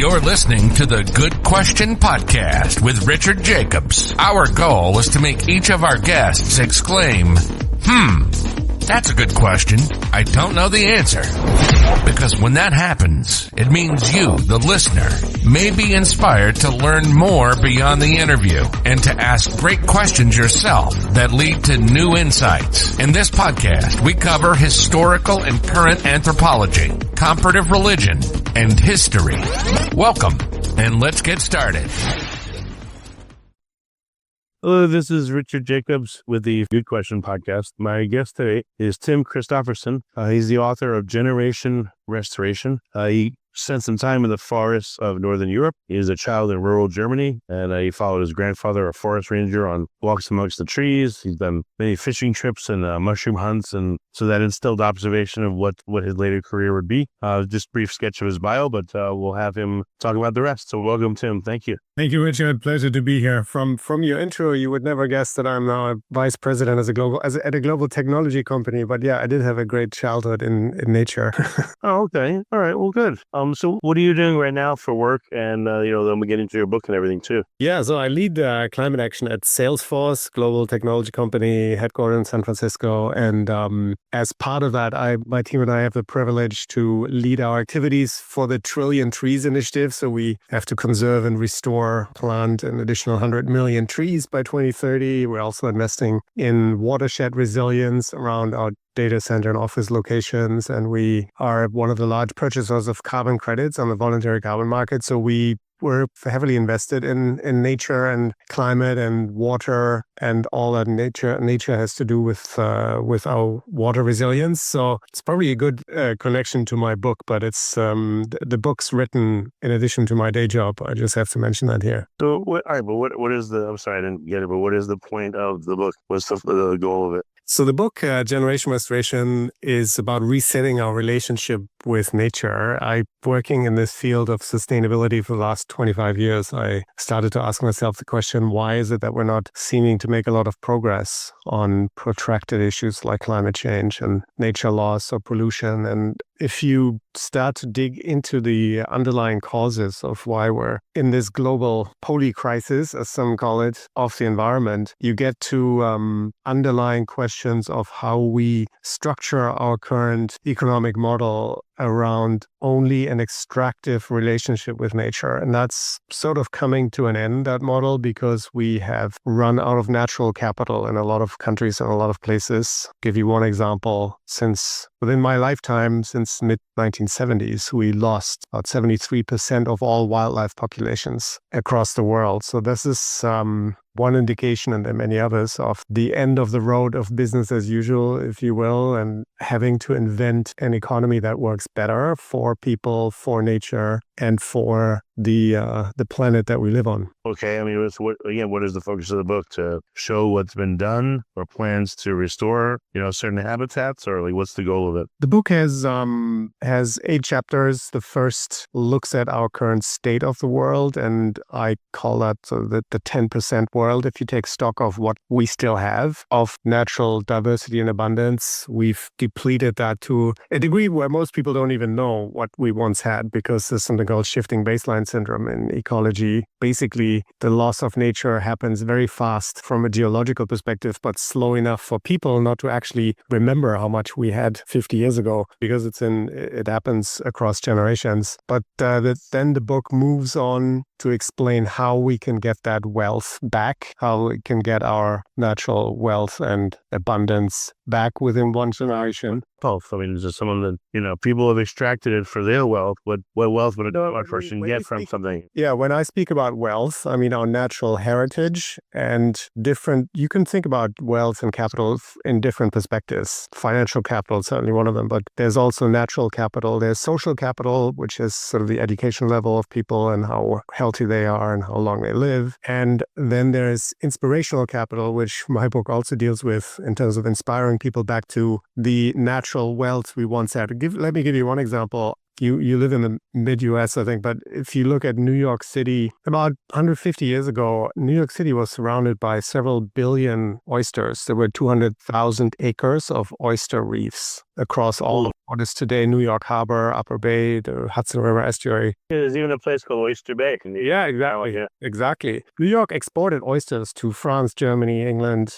You're listening to the Good Question Podcast with Richard Jacobs. Our goal is to make each of our guests exclaim, that's a good question. I don't know the answer. Because when that happens, it means you, the listener, may be inspired to learn more beyond the interview and to ask great questions yourself that lead to new insights. In this podcast, we cover historical and current anthropology, comparative religion, and history. Welcome, and let's get started. Hello, this is Richard Jacobs with the Good Question Podcast. My guest today is Tim Christophersen. He's the author of Generation Restoration. He spent some time in the forests of Northern Europe. He is a child in rural Germany, and he followed his grandfather, a forest ranger, on walks amongst the trees. He's done many fishing trips and mushroom hunts, and so that instilled observation of what his later career would be. Just a brief sketch of his bio, but we'll have him talk about the rest. So welcome, Tim. Thank you. Thank you, Richard. Pleasure to be here. From your intro, you would never guess that I'm now a vice president at a global technology company. But yeah, I did have a great childhood in nature. Oh, okay. All right. Well, good. So what are you doing right now for work? And, then we get into your book and everything too. Yeah, so I lead climate action at Salesforce, global technology company headquartered in San Francisco. And as part of that, my team and I have the privilege to lead our activities for the Trillion Trees Initiative. So we have to conserve and restore, plant an additional 100 million trees by 2030. We're also investing in watershed resilience around our data center and office locations. And we are one of the large purchasers of carbon credits on the voluntary carbon market. So we're heavily invested in nature and climate and water and all that nature has to do with our water resilience. So it's probably a good connection to my book, but it's the book's written in addition to my day job. I just have to mention that here. So what is I'm sorry, I didn't get it, but what is the point of the book? What's the goal of it? So the book, Generation Restoration, is about resetting our relationship with nature. I'm working in this field of sustainability for the last 25 years. I started to ask myself the question, why is it that we're not seeming to make a lot of progress on protracted issues like climate change and nature loss or pollution? And if you start to dig into the underlying causes of why we're in this global polycrisis, as some call it, of the environment, you get to underlying questions of how we structure our current economic model around only an extractive relationship with nature. And that's sort of coming to an end, that model, because we have run out of natural capital in a lot of countries and a lot of places. Give you one example. Within my lifetime, since mid-1970s, we lost about 73% of all wildlife populations across the world. So this is one indication, and there are many others, of the end of the road of business as usual, if you will, and having to invent an economy that works better for people, for nature, and for the planet that we live on. Okay, I mean, what is the focus of the book? To show what's been done or plans to restore, certain habitats, or what's the goal of it? The book has 8 chapters. The first looks at our current state of the world, and I call that the 10% world. If you take stock of what we still have of natural diversity and abundance, we've depleted that to a degree where most people don't even know what we once had, because there's something called shifting baseline syndrome in ecology. Basically, the loss of nature happens very fast from a geological perspective, but slow enough for people not to actually remember how much we had 50 years ago, because it happens across generations. But then the book moves on to explain how we can get that wealth back, how we can get our natural wealth and abundance back within one generation. Wealth. I mean, is it someone that, people have extracted it for their wealth? What wealth would a person get from something? Yeah, when I speak about wealth, I mean our natural heritage and you can think about wealth and capital in different perspectives. Financial capital is certainly one of them, but there's also natural capital. There's social capital, which is sort of the education level of people and how healthy they are and how long they live. And then there's inspirational capital, which my book also deals with in terms of inspiring people back to the natural wealth we once had. Let me give you one example. You live in the mid-US, I think, but if you look at New York City, about 150 years ago, New York City was surrounded by several billion oysters. There were 200,000 acres of oyster reefs. across all of what is today New York Harbor, Upper Bay, the Hudson River estuary. There's even a place called Oyster Bay. Yeah, exactly. Yeah. Exactly. New York exported oysters to France, Germany, England.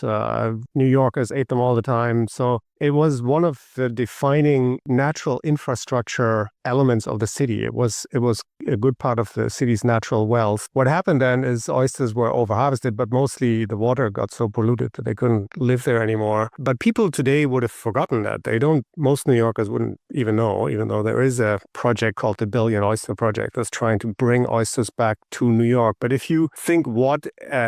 New Yorkers ate them all the time. So it was one of the defining natural infrastructure elements of the city. It was a good part of the city's natural wealth. What happened then is oysters were overharvested, but mostly the water got so polluted that they couldn't live there anymore. But people today would have forgotten that. Most New Yorkers wouldn't even know, even though there is a project called the Billion Oyster Project that's trying to bring oysters back to New York. But if you think what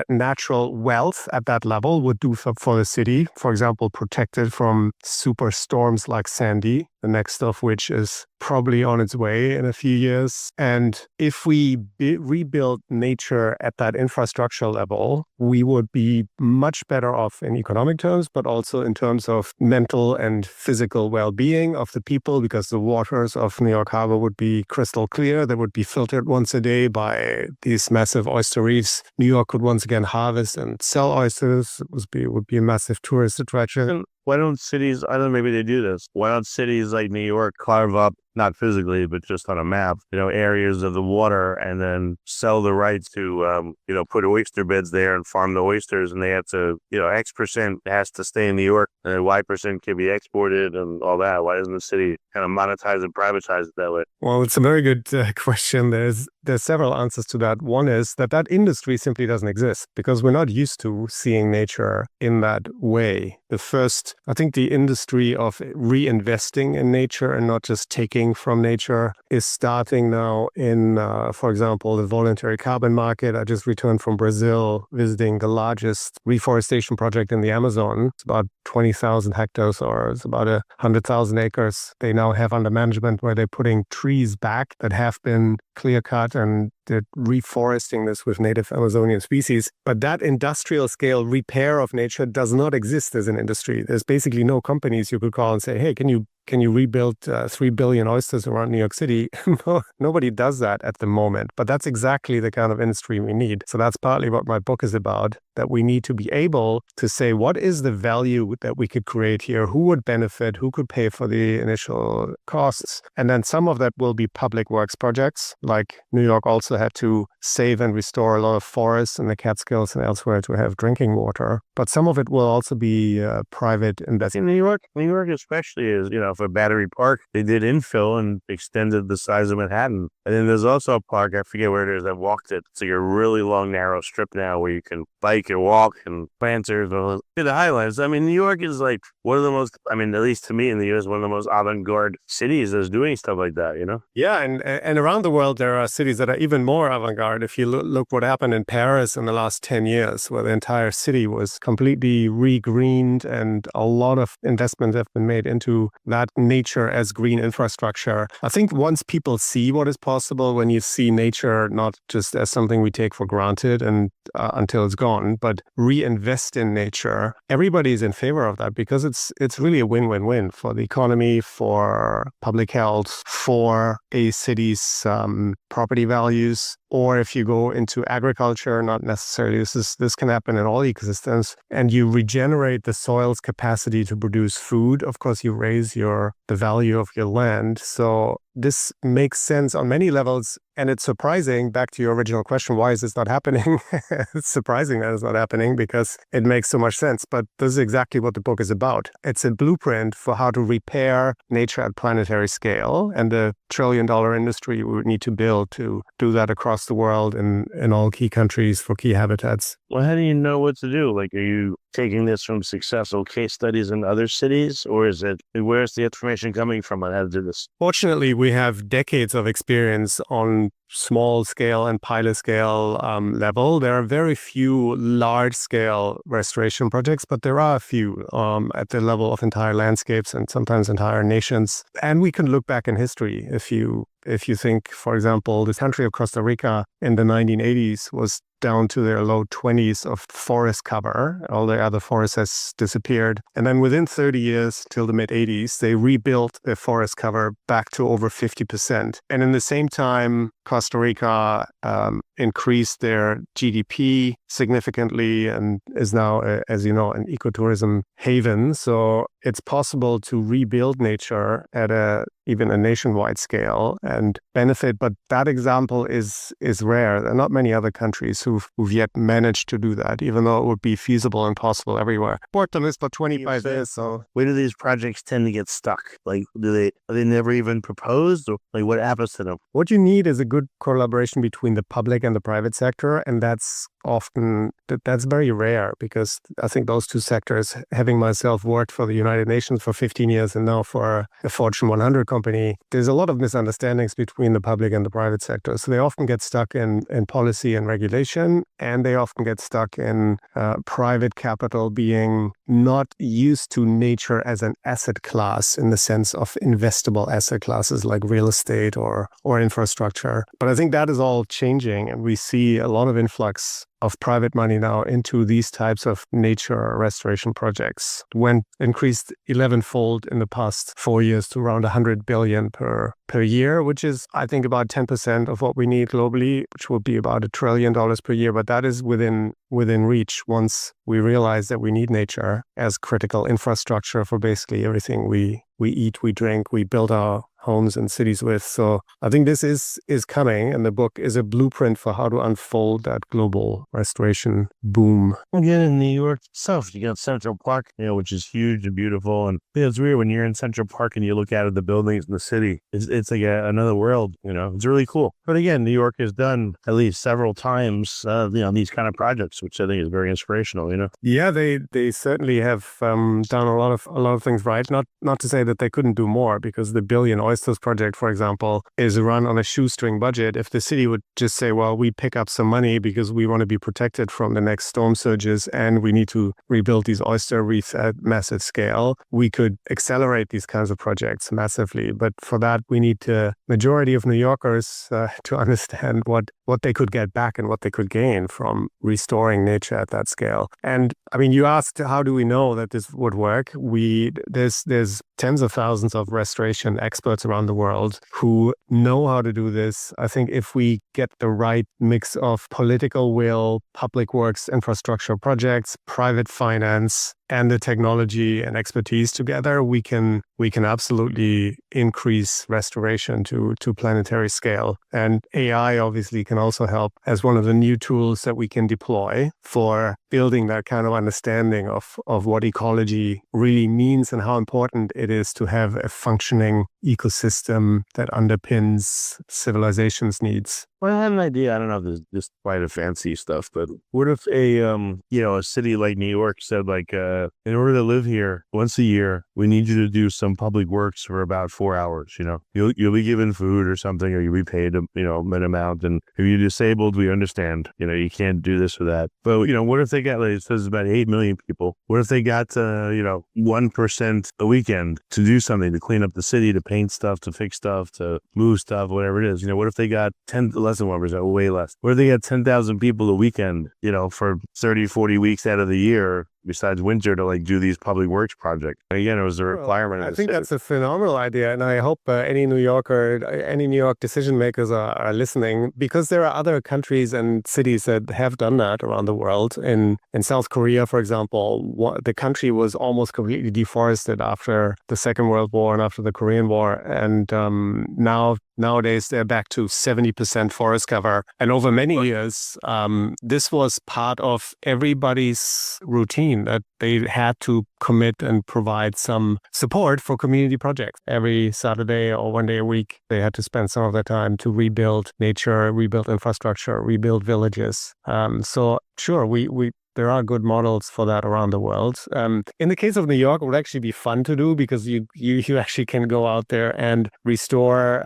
natural wealth at that level would do for the city, for example, protected from super storms like Sandy, the next of which is probably on its way in a few years. And if we rebuild nature at that infrastructure level, we would be much better off in economic terms, but also in terms of mental and physical well-being of the people, because the waters of New York Harbor would be crystal clear. They would be filtered once a day by these massive oyster reefs. New York could once again harvest and sell oysters. It would be a massive tourist attraction. Why don't cities, I don't know, maybe they do this. Why don't cities like New York carve up, not physically, but just on a map, areas of the water and then sell the rights to, put oyster beds there and farm the oysters, and they have to, X percent has to stay in New York and Y percent can be exported and all that. Why doesn't the city kind of monetize and privatize it that way? Well, it's a very good question. There's several answers to that. One is that industry simply doesn't exist because we're not used to seeing nature in that way. I think the industry of reinvesting in nature and not just taking from nature is starting now in, for example, the voluntary carbon market. I just returned from Brazil visiting the largest reforestation project in the Amazon. It's about 20,000 hectares, or it's about 100,000 acres they now have under management, where they're putting trees back that have been clear-cut, and they're reforesting this with native Amazonian species. But that industrial scale repair of nature does not exist as an industry. There's basically no companies you could call and say, hey, can you rebuild 3 billion oysters around New York City? No, nobody does that at the moment. But that's exactly the kind of industry we need. So that's partly what my book is about, that we need to be able to say, what is the value that we could create here? Who would benefit? Who could pay for the initial costs? And then some of that will be public works projects, like New York also had to save and restore a lot of forests in the Catskills and elsewhere to have drinking water. But some of it will also be private investment. In New York especially is, for Battery Park, they did infill and extended the size of Manhattan. And then there's also a park, I forget where it is, I walked it. It's like a really long, narrow strip now where you can bike and walk and planters. The highlands. New York is like one of the most, at least to me in the U.S., one of the most avant-garde cities that's doing stuff like that, Yeah, and around the world, there are cities that are even more avant-garde. If you look what happened in Paris in the last 10 years, where the entire city was completely re-greened and a lot of investments have been made into that nature as green infrastructure. I think once people see what is possible, when you see nature not just as something we take for granted and until it's gone, but reinvest in nature, everybody is in favor of that because it's really a win-win-win for the economy, for public health, for a city's property values. Or if you go into agriculture, not necessarily, this can happen in all ecosystems, and you regenerate the soil's capacity to produce food. Of course, you raise the value of your land. So this makes sense on many levels. And it's surprising, back to your original question, why is this not happening? It's surprising that it's not happening because it makes so much sense. But this is exactly what the book is about. It's a blueprint for how to repair nature at planetary scale, and the trillion-dollar industry we would need to build to do that across the world in all key countries for key habitats. Well, how do you know what to do? Like, are you taking this from successful case studies in other cities, or where's the information coming from on how to do this? Fortunately, we have decades of experience on small scale and pilot scale level. There are very few large scale restoration projects, but there are a few at the level of entire landscapes and sometimes entire nations. And we can look back in history. If you think, for example, this country of Costa Rica in the 1980s was down to their low 20s of forest cover. All the other forests has disappeared. And then within 30 years, till the mid-80s, they rebuilt their forest cover back to over 50%. And in the same time, Costa Rica increased their GDP significantly and is now, as you know, an ecotourism haven. So it's possible to rebuild nature at even a nationwide scale and benefit. But that example is rare. There are not many other countries who've yet managed to do that, even though it would be feasible and possible everywhere. Worked on this for 25 years. So where do these projects tend to get stuck? Like, are they never even proposed? Or like, what happens to them? What you need is a good collaboration between the public and the private sector. And that's very rare, because I think those two sectors, having myself worked for the United Nations for 15 years and now for a Fortune 100 company, there's a lot of misunderstandings between the public and the private sector. So they often get stuck in policy and regulation, and they often get stuck in private capital being not used to nature as an asset class in the sense of investable asset classes like real estate or infrastructure. But I think that is all changing, and we see a lot of influx of private money now into these types of nature restoration projects. Went increased 11-fold in the past 4 years to around 100 billion per year, which is, I think, about 10% of what we need globally, which will be about $1 trillion per year. But that is within reach once we realize that we need nature as critical infrastructure for basically everything we eat, we drink, we build our homes and cities with. So I think this is coming, and the book is a blueprint for how to unfold that global restoration boom. Again, in New York itself, you got Central Park, which is huge and beautiful. And it's weird when you're in Central Park and you look out at the buildings in the city. It's like another world. It's really cool. But again, New York has done at least several times, these kind of projects, which I think is very inspirational. Yeah, they certainly have done a lot of things right. Not to say that they couldn't do more, because the Billion Oysters project, for example, is run on a shoestring budget. If the city would just say, well, we pick up some money because we want to be protected from the next storm surges and we need to rebuild these oyster reefs at massive scale, we could accelerate these kinds of projects massively. But for that, we need the majority of New Yorkers to understand what they could get back and what they could gain from restoring nature at that scale. And I mean, you asked, how do we know that this would work? There's tens of thousands of restoration experts around the world who know how to do this. I think if we get the right mix of political will, public works, infrastructure projects, private finance, and the technology and expertise together, we can absolutely increase restoration to planetary scale. And AI obviously can also help as one of the new tools that we can deploy for building that kind of understanding of what ecology really means and how important it is to have a functioning ecosystem that underpins civilization's needs. Well, I have an idea. I don't know if this is quite a fancy stuff, but what if a city like New York said, like, in order to live here once a year, we need you to do some public works for about 4 hours. You'll be given food or something, or you'll be paid an amount. And if you're disabled, we understand. You can't do this or that. But what if they got, like, it says about 8 million people. What if they got 1% a weekend to do something, to clean up the city, to paint stuff, to fix stuff, to move stuff, whatever it is? What if they got less than 1%, way less? What if they got 10,000 people a weekend, for 30, 40 weeks out of the year, besides winter, to do these public works projects? Again, it was a requirement. I think that's a phenomenal idea, and I hope any New Yorker, any New York decision makers are listening, because there are other countries and cities that have done that around the world. In South Korea, for example, the country was almost completely deforested after the Second World War and after the Korean War, and nowadays they're back to 70% forest cover. And over many years, this was part of everybody's routine, that they had to commit and provide some support for community projects. Every Saturday or one day a week, they had to spend some of their time to rebuild nature, rebuild infrastructure, rebuild villages. So sure, there are good models for that around the world. In the case of New York, it would actually be fun to do, because you actually can go out there and restore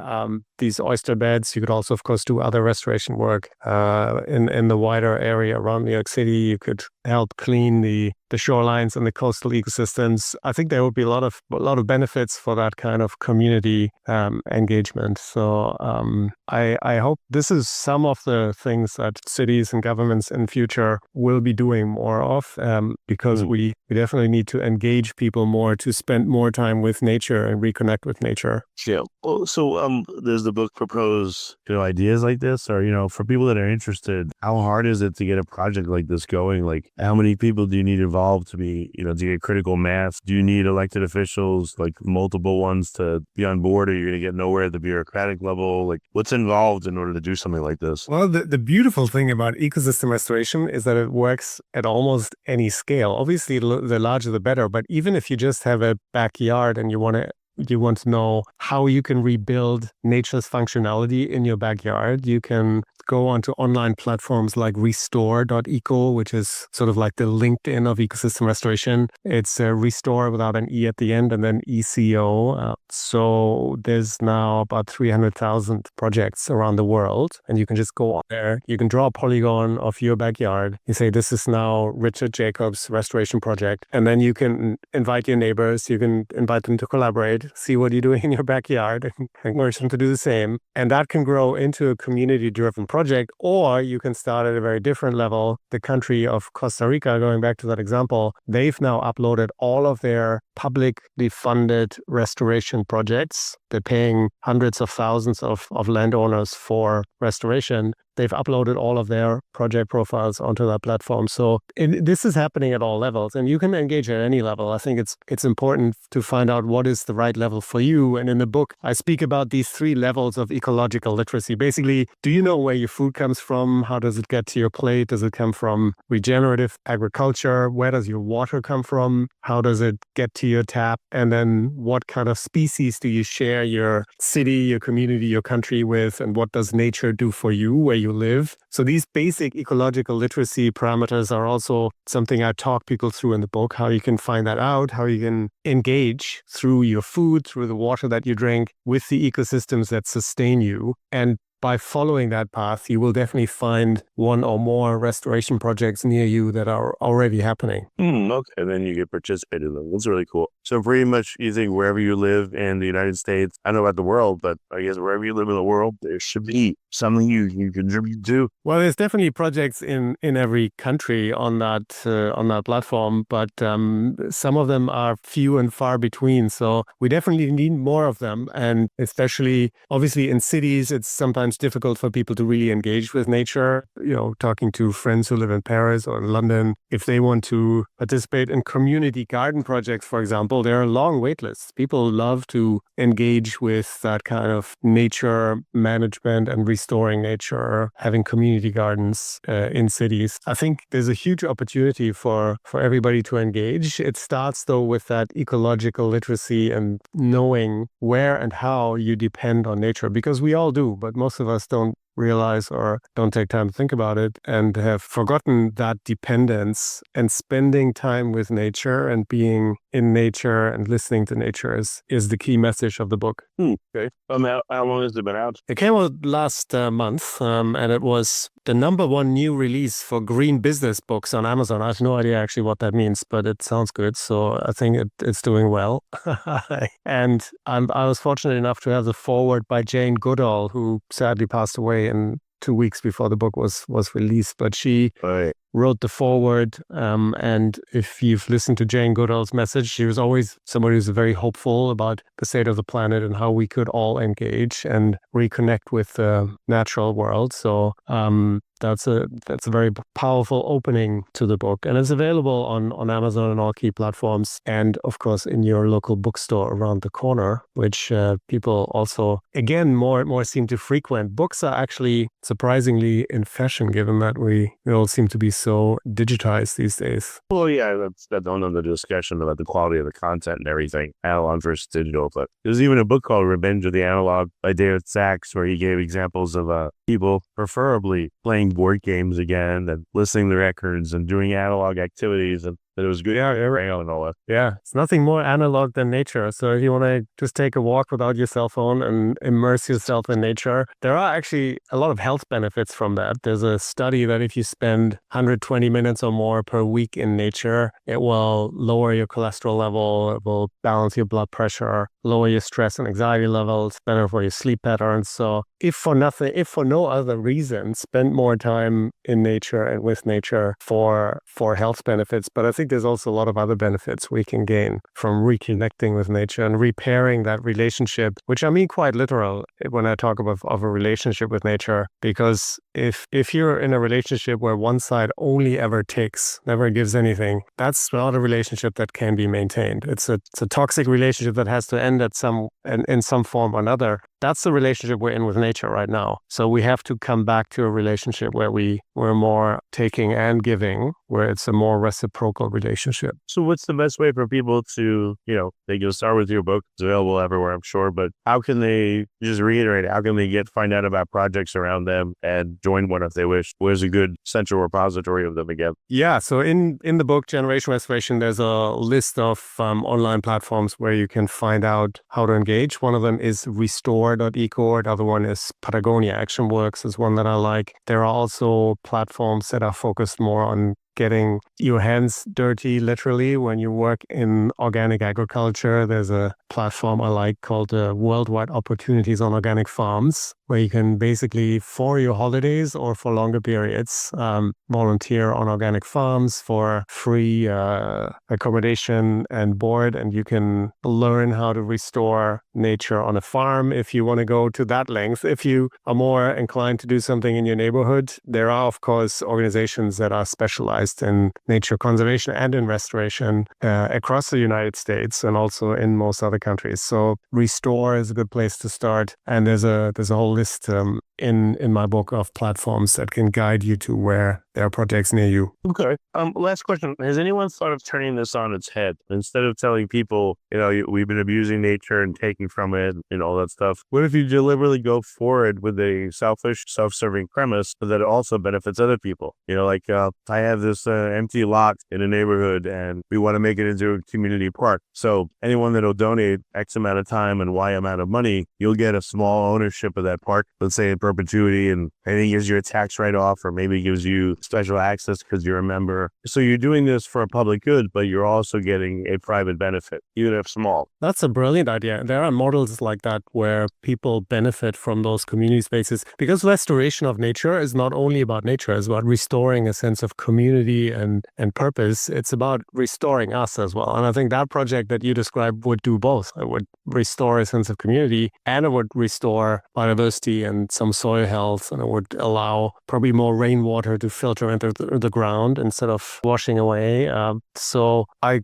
these oyster beds. You could also, of course, do other restoration work in the wider area around New York City. You could help clean the the shorelines and the coastal ecosystems, I think there would be a lot of benefits for that kind of community engagement. So I hope this is some of the things that cities and governments in future will be doing more of, because we definitely need to engage people more, to spend more time with nature and reconnect with nature. Yeah. Well, so does the book propose, ideas like this, or, for people that are interested, how hard is it to get a project like this going? Like, how many people do you need involved to be, to get critical mass? Do you need elected officials, like multiple ones, to be on board, or you're going to get nowhere at the bureaucratic level? Like, what's involved in order to do something like this? Well, the beautiful thing about ecosystem restoration is that it works at almost any scale. Obviously, the larger the better, but even if you just have a backyard and you want to know how you can rebuild nature's functionality in your backyard, you can go onto online platforms like restore.eco, which is sort of like the LinkedIn of ecosystem restoration. It's restore without an E at the end, and then ECO. So there's now about 300,000 projects around the world, and you can just go on there. You can draw a polygon of your backyard. You say, this is now Richard Jacobs' restoration project. And then you can invite your neighbors. You can invite them to collaborate, see what you're doing in your backyard, and encourage them to do the same. And that can grow into a community-driven project, or you can start at a very different level. The country of Costa Rica, going back to that example, they've now uploaded all of their publicly funded restoration projects. They're paying hundreds of thousands of landowners for restoration. They've uploaded all of their project profiles onto that platform. So this is happening at all levels, and you can engage at any level. I think it's important to find out what is the right level for you. And in the book, I speak about these 3 levels of ecological literacy. Basically, do you know where your food comes from? How does it get to your plate? Does it come from regenerative agriculture? Where does your water come from? How does it get to your tap? And then what kind of species do you share your city, your community, your country with? And what does nature do for you where you live? So these basic ecological literacy parameters are also something I talk people through in the book, how you can find that out, how you can engage through your food, through the water that you drink, with the ecosystems that sustain you. And by following that path, you will definitely find one or more restoration projects near you that are already happening. Okay, then you get participate in them. That's really cool. So pretty much you think wherever you live in the United States, I don't know about the world, but I guess wherever you live in the world, there should be something you can contribute to. Well, there's definitely projects in every country on that platform, but some of them are few and far between. So we definitely need more of them, and especially obviously in cities, it's sometimes difficult for people to really engage with nature. Talking to friends who live in Paris or in London, if they want to participate in community garden projects, for example, there are long wait lists. People love to engage with that kind of nature management and restoring nature, having community gardens in cities. I think there's a huge opportunity for everybody to engage. It starts though with that ecological literacy and knowing where and how you depend on nature, because we all do, but most of us don't realize or don't take time to think about it and have forgotten that dependence. And spending time with nature and being in nature and listening to nature is the key message of the book. Okay. How long has it been out? It came out last month, and it was the #1 new release for green business books on Amazon. I have no idea actually what that means, but it sounds good. So I think it's doing well. And I was fortunate enough to have the foreword by Jane Goodall, who sadly passed away in 2 weeks before the book was released. But she wrote the foreword. And if you've listened to Jane Goodall's message, she was always somebody who's very hopeful about the state of the planet and how we could all engage and reconnect with the natural world. So that's a very powerful opening to the book, and it's available on Amazon and all key platforms, and of course in your local bookstore around the corner, which people also again more and more seem to frequent. Books are actually surprisingly in fashion, given that we all seem to be so digitized these days. Well, yeah, that's another discussion about the quality of the content and everything, analog versus digital. But there's even a book called Revenge of the Analog by David Sachs, where he gave examples of people preferably playing board games again and listening to records and doing analog activities. And that it was good. Yeah, And all that. yeah. It's nothing more analog than nature. So if you want to just take a walk without your cell phone and immerse yourself in nature, there are actually a lot of health benefits from that. There's a study that if you spend 120 minutes or more per week in nature, it will lower your cholesterol level, it will balance your blood pressure, lower your stress and anxiety levels, better for your sleep patterns. So if for no other reason, spend more time in nature and with nature for health benefits. But I think there's also a lot of other benefits we can gain from reconnecting with nature and repairing that relationship, which I mean quite literal when I talk of a relationship with nature, because if you're in a relationship where one side only ever takes, never gives anything, that's not a relationship that can be maintained. It's a toxic relationship that has to end in some form or another. That's the relationship we're in with nature right now. So we have to come back to a relationship where we're more taking and giving, where it's a more reciprocal relationship. So what's the best way for people to, they can start with your book? It's available everywhere, I'm sure, but how can they, just reiterate, how can they find out about projects around them and join one if they wish? Where's a good central repository of them again? Yeah, so in the book, Generation Restoration, there's a list of online platforms where you can find out how to engage. One of them is restore.eco. The other one is Patagonia Action Works is one that I like. There are also platforms that are focused more on getting your hands dirty, literally, when you work in organic agriculture. There's a platform I like called Worldwide Opportunities on Organic Farms, where you can basically, for your holidays or for longer periods, volunteer on organic farms for free accommodation and board, and you can learn how to restore nature on a farm if you want to go to that length. If you are more inclined to do something in your neighborhood, there are, of course, organizations that are specialized in nature conservation and in restoration across the United States and also in most other countries. So Restore is a good place to start, and there's a whole list in my book of platforms that can guide you to where there are projects near you. Okay. Last question. Has anyone thought of turning this on its head? Instead of telling people, we've been abusing nature and taking from it and all that stuff, what if you deliberately go forward with a selfish, self-serving premise that it also benefits other people? I have this empty lot in a neighborhood and we want to make it into a community park. So anyone that'll donate X amount of time and Y amount of money, you'll get a small ownership of that park, let's say in perpetuity, and it gives you a tax write-off or maybe gives you special access because you're a member. So you're doing this for a public good, but you're also getting a private benefit, even if small. That's a brilliant idea. There are models like that where people benefit from those community spaces, because restoration of nature is not only about nature, it's about restoring a sense of community and purpose. It's about restoring us as well. And I think that project that you described would do both. It would restore a sense of community and it would restore biodiversity and some soil health, and it would allow probably more rainwater to filter into the ground instead of washing away. So I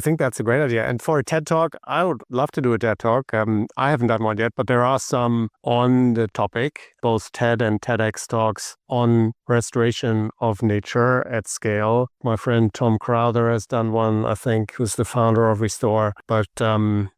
think that's a great idea. And for a TED Talk, I would love to do a TED Talk. I haven't done one yet, but there are some on the topic, both TED and TEDx talks on restoration of nature at scale. My friend Tom Crowther has done one, I think, who's the founder of Restore. But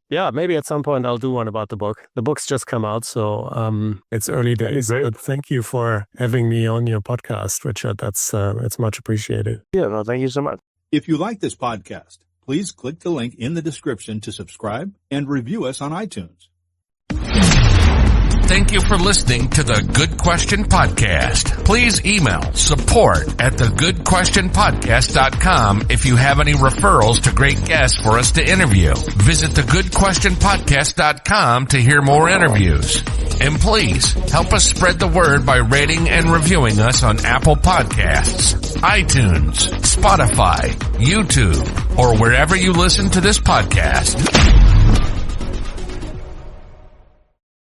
yeah, maybe at some point I'll do one about the book. The book's just come out, so it's early days. But thank you for having me on your podcast, Richard. It's much appreciated. Yeah, no, thank you so much. If you like this podcast, please click the link in the description to subscribe and review us on iTunes. Thank you for listening to the Good Question Podcast. Please email support@thegoodquestionpodcast.com if you have any referrals to great guests for us to interview. Visit thegoodquestionpodcast.com to hear more interviews. And please help us spread the word by rating and reviewing us on Apple Podcasts, iTunes, Spotify, YouTube, or wherever you listen to this podcast.